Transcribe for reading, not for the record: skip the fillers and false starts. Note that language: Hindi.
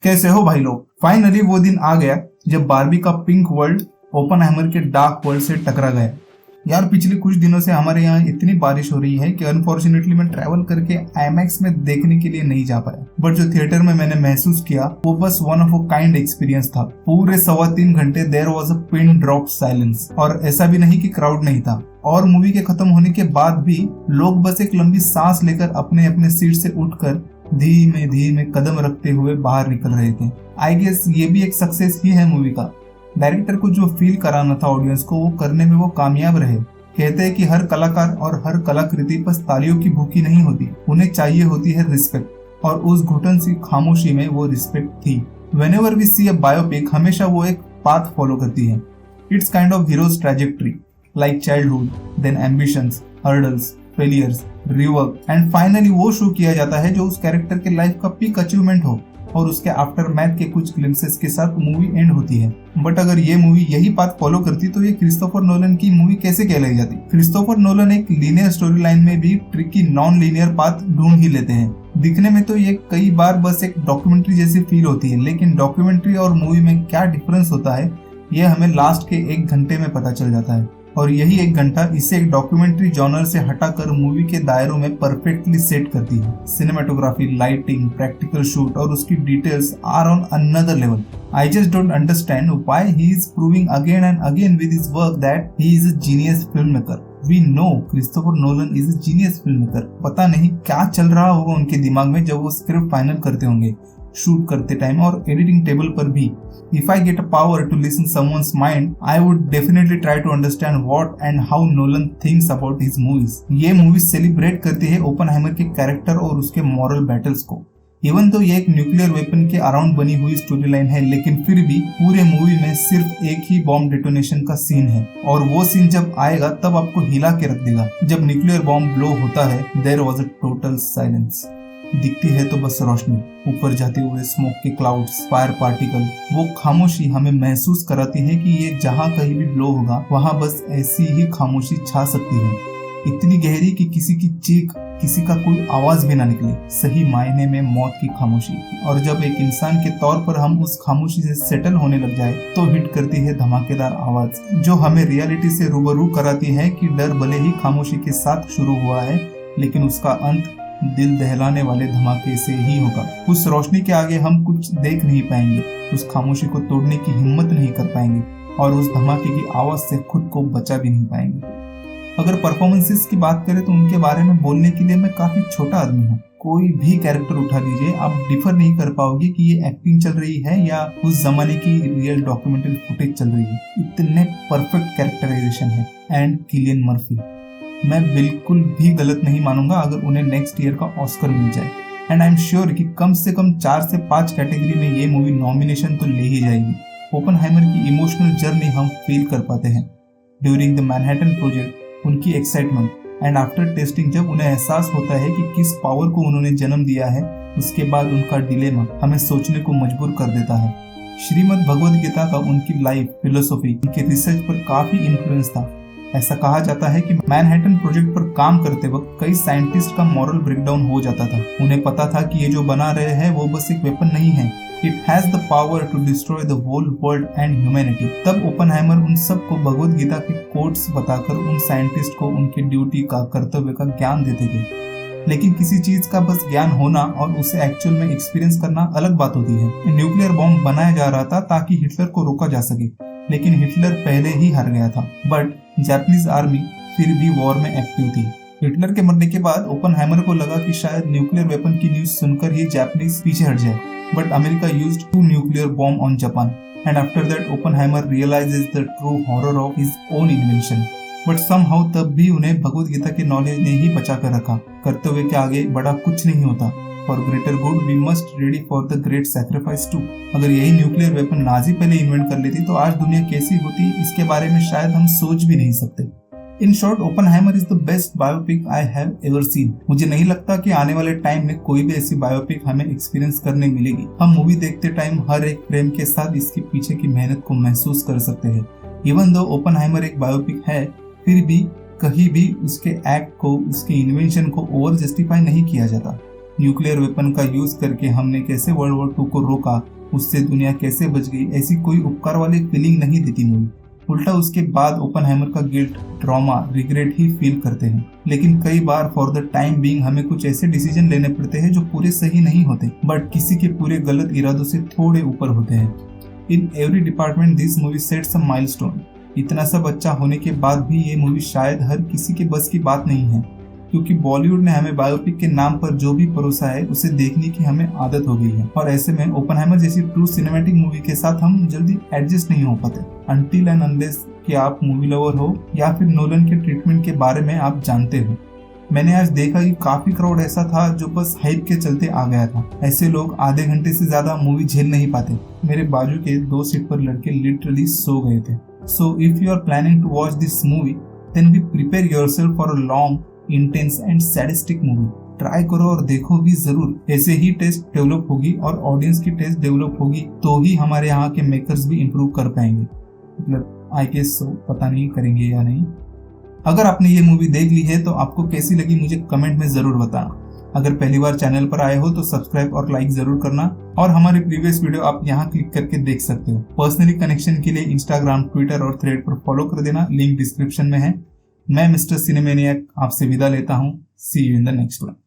कैसे हो भाई लोग। फाइनली वो दिन आ गया जब बारबी का पिंक वर्ल्ड ओपनहाइमर के डार्क वर्ल्ड से टकरा गया। यार पिछले कुछ दिनों से हमारे यहाँ इतनी बारिश हो रही है कि अनफॉर्चुनेटली मैं ट्रैवल करके आईमैक्स में देखने के लिए नहीं जा पाया, बट जो थिएटर में मैंने महसूस किया वो बस one of a kind experience था। पूरे 3.25 घंटे there was a pin drop silence, और ऐसा भी नहीं कि क्राउड नहीं था, और मूवी के खत्म होने के बाद भी लोग बस एक लंबी सांस लेकर अपने अपने सीट से उठकर धीमे धीमे कदम रखते हुए बाहर निकल रहे थे। आई गेस ये भी एक सक्सेस ही है मूवी का। डायरेक्टर को जो फील कराना था ऑडियंस को, वो करने में वो कामयाब रहे। कहते हैं कि हर कलाकार और हर कलाकृति बस तालियों की भूखी नहीं होती, उन्हें चाहिए होती है रिस्पेक्ट, और उस घुटन सी खामोशी में वो रिस्पेक्ट थी। Whenever we see a biopic, हमेशा वो एक पाथ फॉलो करती है। It's kind of heroes trajectory, like childhood, then ambitions, hurdles, failures, rework, and finally वो शो किया जाता है जो उस कैरेक्टर के लाइफ का पीक अचीवमेंट हो, और उसके आफ्टर मैथ के कुछ ग्लिम्सेस के साथ मूवी एंड होती है। बट अगर ये मूवी यही पाथ फॉलो करती तो ये क्रिस्टोफर नोलन की मूवी कैसे कहलाई जाती। क्रिस्टोफर नोलन एक लीनियर स्टोरी लाइन में भी ट्रिकी नॉन लीनियर पाथ ढूंढ ही लेते हैं। दिखने में तो ये कई बार बस एक डॉक्यूमेंट्री जैसी फील होती है, लेकिन डॉक्यूमेंट्री और मूवी में क्या डिफरेंस होता है ये हमें लास्ट के 1 घंटे में पता चल जाता है, और यही 1 घंटा इसे एक डॉक्यूमेंट्री जॉनर से हटाकर मूवी के दायरों में परफेक्टली सेट करती है। सिनेमेटोग्राफी, लाइटिंग, प्रैक्टिकल शूट और उसकी details are on another level. I just don't understand why he is proving again and again with his work that he is a genius film maker. We know Christopher Nolan is a genius film maker. पता नहीं क्या चल रहा होगा उनके दिमाग में जब वो स्क्रिप्ट फाइनल करते होंगे, शूट करते टाइम और एडिटिंग टेबल पर भी। If I get a power to listen someone's mind, I would definitely try to understand what and how Nolan thinks about his movies. ये मूवी सेलिब्रेट करती है ओपनहाइमर के कैरेक्टर और उसके मॉरल बैटल्स को। इवन तो ये एक न्यूक्लियर वेपन के अराउंड बनी हुई स्टोरी लाइन है, लेकिन फिर भी पूरे मूवी में सिर्फ एक ही बॉम्ब डिटोनेशन का सीन है, और वो सीन जब आएगा तब आपको हिला के रख देगा। जब न्यूक्लियर बॉम्ब ब्लो होता है, there was a total silence. दिखती है तो बस रोशनी, ऊपर जाते हुए स्मोक के क्लाउड्स, फायर पार्टिकल। वो खामोशी हमें महसूस कराती है कि ये जहाँ कहीं भी ब्लो होगा वहाँ बस ऐसी ही खामोशी छा सकती है, इतनी गहरी कि किसी की चीख, किसी का कोई आवाज भी ना निकले। सही मायने में मौत की खामोशी। और जब एक इंसान के तौर पर हम उस खामोशी से सेटल होने लग जाए तो हिट करती है धमाकेदार आवाज, जो हमें रियलिटी से रूबरू कराती है कि डर भले ही खामोशी के साथ शुरू हुआ है, लेकिन उसका अंत दिल दहलाने वाले धमाके से ही होगा। उस रोशनी के आगे हम कुछ देख नहीं पाएंगे, उस खामोशी को तोड़ने की हिम्मत नहीं कर पाएंगे, और उस धमाके की आवाज से खुद को बचा भी नहीं पाएंगे। अगर परफॉर्मेंसेस की बात करें तो उनके बारे में बोलने के लिए मैं काफी छोटा आदमी हूँ। कोई भी कैरेक्टर उठा लीजिए, आप डिफर नहीं कर पाओगे कि ये एक्टिंग चल रही है या उस जमाने की रियल डॉक्यूमेंट्री फुटेज चल रही है। इतने परफेक्ट कैरेक्टराइजेशन है। एंड किलियन मर्फी, मैं बिल्कुल भी गलत नहीं मानूंगा अगर उन्हें नेक्स्ट ईयर का ऑस्कर मिल जाए, एंड आई एम श्योर कि कम से कम 4 से 5 कैटेगरी में ये मूवी नॉमिनेशन तो ले ही जाएगी। ओपनहाइमर की इमोशनल जर्नी हम फील कर पाते हैं ड्यूरिंग द मैनहट्टन प्रोजेक्ट, उनकी एक्साइटमेंट, एंड आफ्टर टेस्टिंग जब उन्हें एहसास होता है कि किस पावर को उन्होंने जन्म दिया है, उसके बाद उनका डिलेमा हमें सोचने को मजबूर कर देता है। श्रीमद् भगवद गीता का उनकी लाइफ फिलोसॉफी, उनके रिसर्च पर काफी इन्फ्लुएंस था। ऐसा कहा जाता है कि मैनहट्टन प्रोजेक्ट पर काम करते वक्त कई साइंटिस्ट का मॉरल ब्रेकडाउन हो जाता था। उन्हें पता था कि ये जो बना रहे हैं वो बस एक वेपन नहीं है, it has the power to destroy the whole world and humanity. तब ओपनहाइमर उन सबको भगवद गीता के कोट्स बताकर उन साइंटिस्ट को उनकी ड्यूटी का, कर्तव्य का ज्ञान देते थे। लेकिन किसी चीज का बस ज्ञान होना और उसे एक्चुअल में एक्सपीरियंस करना अलग बात होती है। न्यूक्लियर बॉम्ब बनाया जा रहा था ताकि हिटलर को रोका जा सके, लेकिन हिटलर पहले ही हार गया था। बट जापानीज आर्मी फिर भी वॉर में एक्टिव थी। हिटलर के मरने के बाद ओपनहाइमर को लगा कि शायद न्यूक्लियर वेपन की न्यूज सुनकर ही जापानीज पीछे हट जाए, but America used 2 nuclear bomb on Japan, and after that Oppenheimer realizes the true horror of his own invention. But somehow तब भी उन्हें भगवद गीता के नॉलेज ने ही बचा कर रखा। कर्तव्य के आगे बड़ा कुछ नहीं होता। For greater good we must ready for the great sacrifice too. अगर यही न्यूक्लियर वेपन नाजी पहले इन्वेंट कर लेती तो आज दुनिया कैसी होती, इसके बारे में शायद हम सोच भी नहीं सकते। In short, Oppenheimer is the best biopic I have ever seen. मुझे नहीं लगता कि आने वाले टाइम में कोई भी ऐसी बायोपिक हमें एक्सपीरियंस करने मिलेगी। हम मूवी देखते टाइम हर एक फ्रेम के साथ इसके पीछे की मेहनत को महसूस कर सकते हैं। इवन दो ओपनहाइमर एक बायोपिक है, फिर भी कहीं भी उसके एक्ट को, उसके इन्वेंशन को ओवर जस्टिफाई नहीं किया जाता। न्यूक्लियर वेपन का यूज करके हमने कैसे वर्ल्ड वॉर 2 को रोका, उससे दुनिया कैसे बच गई, ऐसी कोई उपकार वाली फीलिंग नहीं देती मूवी। उल्टा उसके बाद ओपनहाइमर का गिल्ट, ट्रॉमा, रिग्रेट ही फील करते हैं। लेकिन कई बार फॉर द टाइम बीइंग हमें कुछ ऐसे डिसीजन लेने पड़ते हैं जो पूरे सही नहीं होते, बट किसी के पूरे गलत इरादों से थोड़े ऊपर होते हैं। In every department this movie sets a milestone. इतना सब अच्छा होने के बाद भी ये मूवी शायद हर किसी के बस की बात नहीं है, क्योंकि बॉलीवुड ने हमें बायोपिक के नाम पर जो भी परोसा है उसे देखने की हमें आदत हो गई है, और ऐसे में ओपनहाइमर जैसी ट्रू सिनेमैटिक मूवी के साथ हम जल्दी एडजस्ट नहीं हो पाते। अनटिल एंड अनलेस कि आप मूवी लवर हो या फिर नोलन के ट्रीटमेंट के बारे में आप जानते हो। मैंने आज देखा कि काफी क्राउड ऐसा था जो बस हाइप के चलते आ गया था। ऐसे लोग आधे घंटे से ज्यादा मूवी झेल नहीं पाते। मेरे बाजू के 2 सीट पर लड़के लिटरली सो गए थे। So if you are planning to watch this movie then be prepare yourself for a long, intense and sadistic movie. Try करो और देखो भी जरूर। ऐसे ही टेस्ट डेवलप होगी और ऑडियंस की टेस्ट डेवलप होगी तो ही हमारे यहाँ के मेकर्स भी इम्प्रूव कर पाएंगे। मतलब आई गेस पता नहीं करेंगे या नहीं। अगर आपने ये मूवी देख ली है तो आपको कैसी लगी मुझे कमेंट में जरूर बताना। अगर पहली बार चैनल पर आए हो तो सब्सक्राइब और लाइक जरूर करना, और हमारे प्रीवियस वीडियो आप यहाँ क्लिक करके देख सकते हो। पर्सनली कनेक्शन के लिए इंस्टाग्राम, ट्विटर और थ्रेड पर फॉलो कर देना, लिंक डिस्क्रिप्शन में है। मैं मिस्टर सिनेमैनियक आपसे विदा लेता हूँ। See you in the next one.